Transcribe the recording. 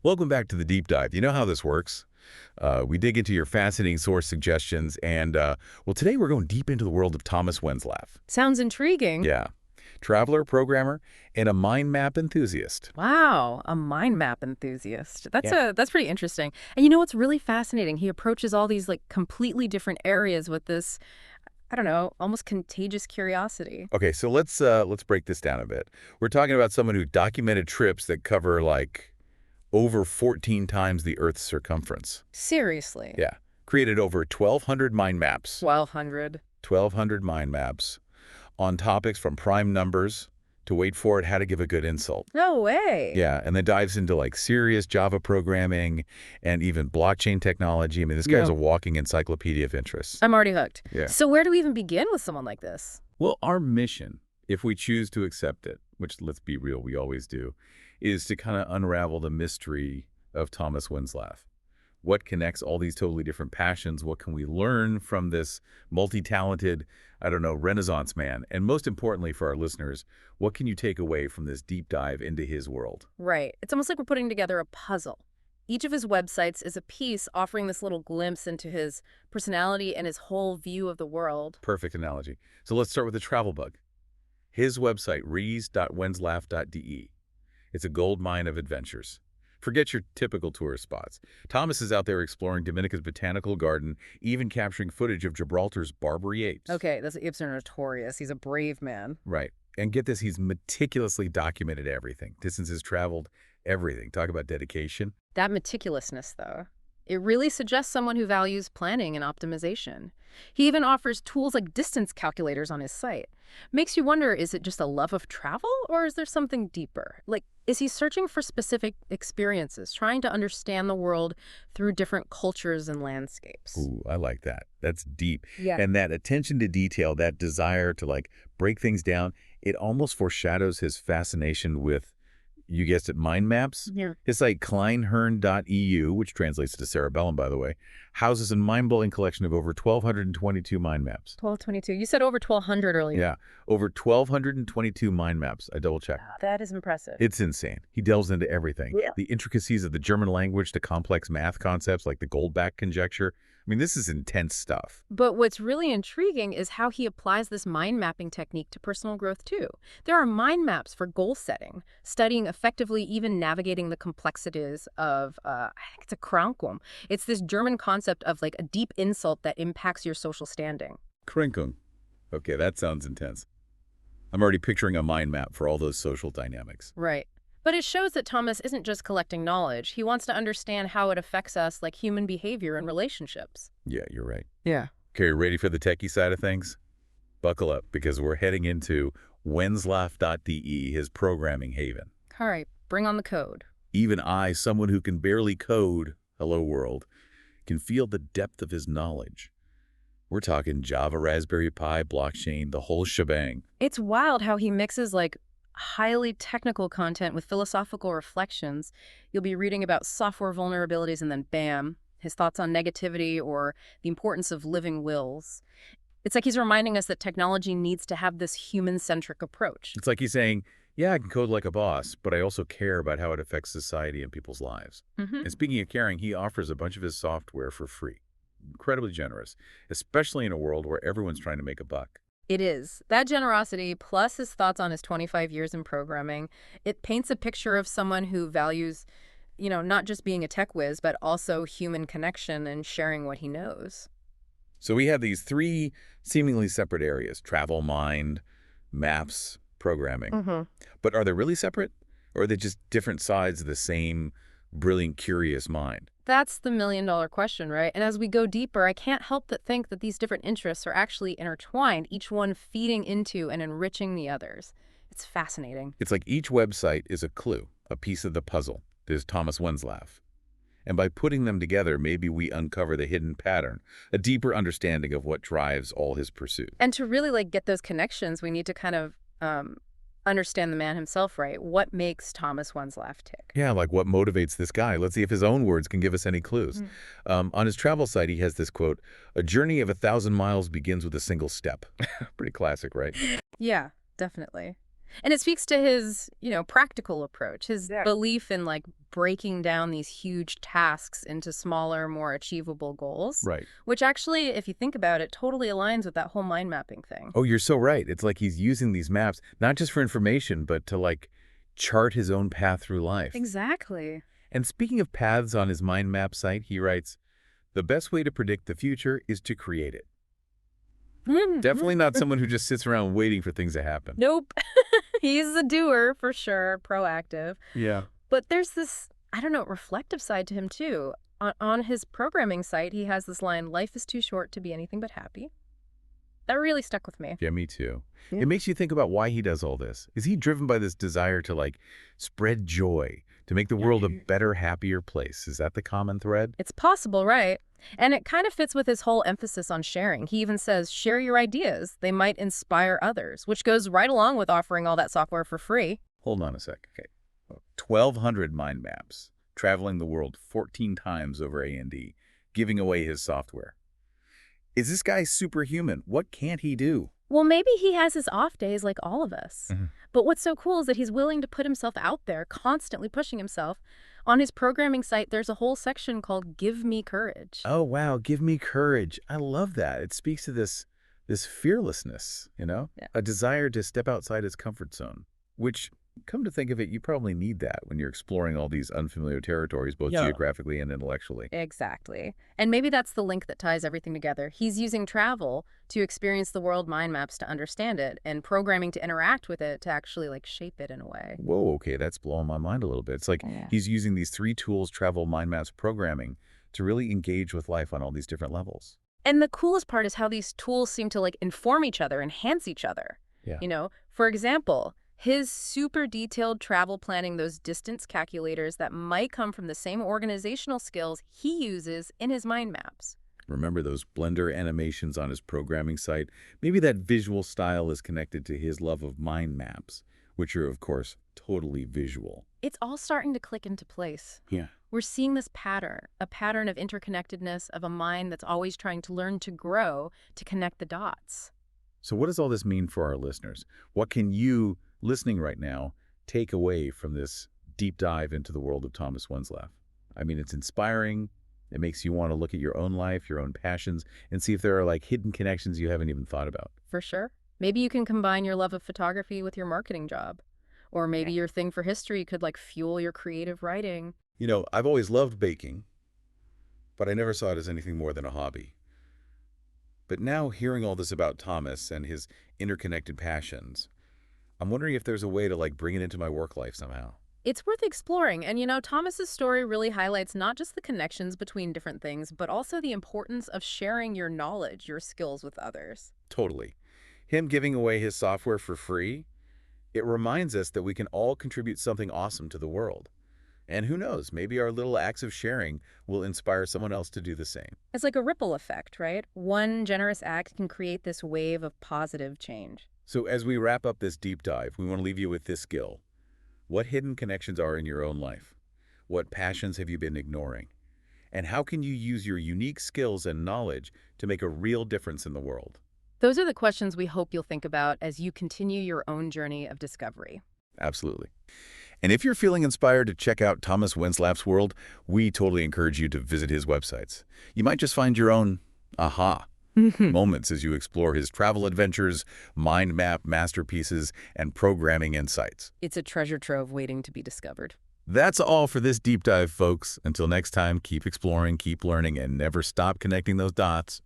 Welcome back to the deep dive. You know how this works. We dig into your fascinating source suggestions, and well, today we're going deep into the world of Thomas Wenslaf. Sounds intriguing. Yeah, traveler, programmer, and a mind map enthusiast. Wow, a mind map enthusiast. That's Yeah. that's pretty interesting. And you know what's really fascinating? He approaches all these like completely different areas with this, I don't know, almost contagious curiosity. Okay, so let's break this down a bit. We're talking about someone who documented trips that cover like over 14 times the Earth's circumference. Seriously. Yeah, created over 1,200 mind maps. 1,200. 1,200 mind maps on topics from prime numbers to, wait for it, how to give a good insult. No way. Yeah, and then dives into like serious Java programming and even blockchain technology. I mean, this guy's Yeah. a walking encyclopedia of interests. I'm already hooked. Yeah. So where do we even begin with someone like this? Well, our mission, if we choose to accept it, which let's be real, we always do, is to kind of unravel the mystery of Thomas Wenslaf. What connects all these totally different passions? What can we learn from this multi-talented, I don't know, Renaissance man? And most importantly for our listeners, what can you take away from this deep dive into his world? Right. It's almost like we're putting together a puzzle. Each of his websites is a piece offering this little glimpse into his personality and his whole view of the world. Perfect analogy. So let's start with the travel bug. His website, rees.wenslaf.de. It's a gold mine of adventures. Forget your typical tourist spots. Thomas is out there exploring Dominica's botanical garden, even capturing footage of Gibraltar's Barbary apes. Okay, that's Ibsen are notorious. He's a brave man. Right. And get this, he's meticulously documented everything. Distances traveled, everything. Talk about dedication. That meticulousness, though, it really suggests someone who values planning and optimization. He even offers tools like distance calculators on his site. Makes you wonder, is it just a love of travel, or is there something deeper? Like, is he searching for specific experiences, trying to understand the world through different cultures and landscapes? Ooh, I like that. That's deep. Yeah. And that attention to detail, that desire to like break things down, it almost foreshadows his fascination with, you guessed it, mind maps. Yeah. His site, kleinhern.eu, which translates to cerebellum, by the way, houses a mind-blowing collection of over 1,222 mind maps. 1222. You said over 1,200 earlier. Yeah, over 1,222 mind maps. I double-checked. That is impressive. It's insane. He delves into everything. Yeah. The intricacies of the German language to complex math concepts like the Goldbach conjecture. I mean, this is intense stuff. But what's really intriguing is how he applies this mind mapping technique to personal growth, too. There are mind maps for goal setting, studying effectively, even navigating the complexities of, I think it's a Krankum. It's this German concept of like a deep insult that impacts your social standing. Kränkung. Okay, that sounds intense. I'm already picturing a mind map for all those social dynamics. Right. But it shows that Thomas isn't just collecting knowledge. He wants to understand how it affects us, like human behavior and relationships. Yeah, you're right. Yeah. Okay, ready for the techie side of things? Buckle up, because we're heading into wenslaf.de, his programming haven. All right, bring on the code. Even I, someone who can barely code, hello world, can feel the depth of his knowledge. We're talking Java, Raspberry Pi, blockchain, the whole shebang. It's wild how he mixes like highly technical content with philosophical reflections. You'll be reading about software vulnerabilities and then bam, his thoughts on negativity or the importance of living wills. It's like he's reminding us that technology needs to have this human-centric approach. It's like he's saying, yeah, I can code like a boss, but I also care about how it affects society and people's lives. And speaking of caring, he offers a bunch of his software for free. Incredibly generous, especially in a world where everyone's trying to make a buck. It is. That generosity, plus his thoughts on his 25 years in programming, it paints a picture of someone who values, not just being a tech whiz, but also human connection and sharing what he knows. So we have these three seemingly separate areas: travel, mind, maps, programming. But are they really separate? Or are they just different sides of the same brilliant, curious mind? That's the million-dollar question, right? And as we go deeper, I can't help but think that these different interests are actually intertwined, each one feeding into and enriching the others. It's fascinating. It's like each website is a clue, a piece of the puzzle. There's Thomas Wenslaf. And by putting them together, maybe we uncover the hidden pattern, a deeper understanding of what drives all his pursuit. And to really like get those connections, we need to kind of understand the man himself, right? What makes Thomas Wenslaf tick? Yeah, like what motivates this guy? Let's see if his own words can give us any clues. On his travel site, he has this quote, "A journey of 1,000 miles begins with a single step." Pretty classic, right? Yeah, definitely. And it speaks to his, practical approach, his Yeah. belief in like breaking down these huge tasks into smaller, more achievable goals, Right. which actually, if you think about it, totally aligns with that whole mind mapping thing. Oh, you're so right. It's like he's using these maps, not just for information, but to like chart his own path through life. Exactly. And speaking of paths on his mind map site, he writes, the best way to predict the future is to create it. Definitely not someone who just sits around waiting for things to happen. Nope. He's a doer for sure, proactive. Yeah. But there's this, I don't know, reflective side to him too. On his programming site, he has this line, life is too short to be anything but happy. That really stuck with me. Yeah, me too. Yeah. It makes you think about why he does all this. Is he driven by this desire to like spread joy, to make the world a better, happier place? Is that the common thread? It's possible, right? And it kind of fits with his whole emphasis on sharing. He even says, share your ideas. They might inspire others, which goes right along with offering all that software for free. Hold on a sec. Okay. 1,200 mind maps, traveling the world 14 times over A&D, giving away his software. Is this guy superhuman? What can't he do? Well, maybe he has his off days like all of us. Mhm. But what's so cool is that he's willing to put himself out there, constantly pushing himself. On his programming site, there's a whole section called Give Me Courage. Oh, wow. Give me courage. I love that. It speaks to this fearlessness, Yeah. a desire to step outside his comfort zone, which, come to think of it, you probably need that when you're exploring all these unfamiliar territories, both Yeah. geographically and intellectually. Exactly. And maybe that's the link that ties everything together. He's using travel to experience the world mind maps to understand it, and programming to interact with it to actually like shape it in a way. Whoa, okay, that's blowing my mind a little bit. It's like Yeah. he's using these 3 tools, travel, mind maps, programming, to really engage with life on all these different levels. And the coolest part is how these tools seem to like inform each other, enhance each other. Yeah. For example, his super detailed travel planning, those distance calculators that might come from the same organizational skills he uses in his mind maps. Remember those Blender animations on his programming site? Maybe that visual style is connected to his love of mind maps, which are, of course, totally visual. It's all starting to click into place. Yeah. We're seeing this pattern, a pattern of interconnectedness of a mind that's always trying to learn to grow, to connect the dots. So what does all this mean for our listeners? What can you, listening right now, take away from this deep dive into the world of Thomas Wenslaf? I mean, it's inspiring. It makes you want to look at your own life, your own passions, and see if there are like hidden connections you haven't even thought about. For sure. Maybe you can combine your love of photography with your marketing job. Or maybe your thing for history could like fuel your creative writing. I've always loved baking, but I never saw it as anything more than a hobby. But now hearing all this about Thomas and his interconnected passions, I'm wondering if there's a way to like bring it into my work life somehow. It's worth exploring. And Thomas's story really highlights not just the connections between different things, but also the importance of sharing your knowledge, your skills with others. Totally. Him giving away his software for free, it reminds us that we can all contribute something awesome to the world. And who knows, maybe our little acts of sharing will inspire someone else to do the same. It's like a ripple effect, right? One generous act can create this wave of positive change. So as we wrap up this deep dive, we want to leave you with this skill. What hidden connections are in your own life? What passions have you been ignoring? And how can you use your unique skills and knowledge to make a real difference in the world? Those are the questions we hope you'll think about as you continue your own journey of discovery. Absolutely. And if you're feeling inspired to check out Thomas Wenslaf's world, we totally encourage you to visit his websites. You might just find your own aha moments as you explore his travel adventures, mind map masterpieces, and programming insights. It's a treasure trove waiting to be discovered. That's all for this deep dive, folks. Until next time, keep exploring, keep learning, and never stop connecting those dots.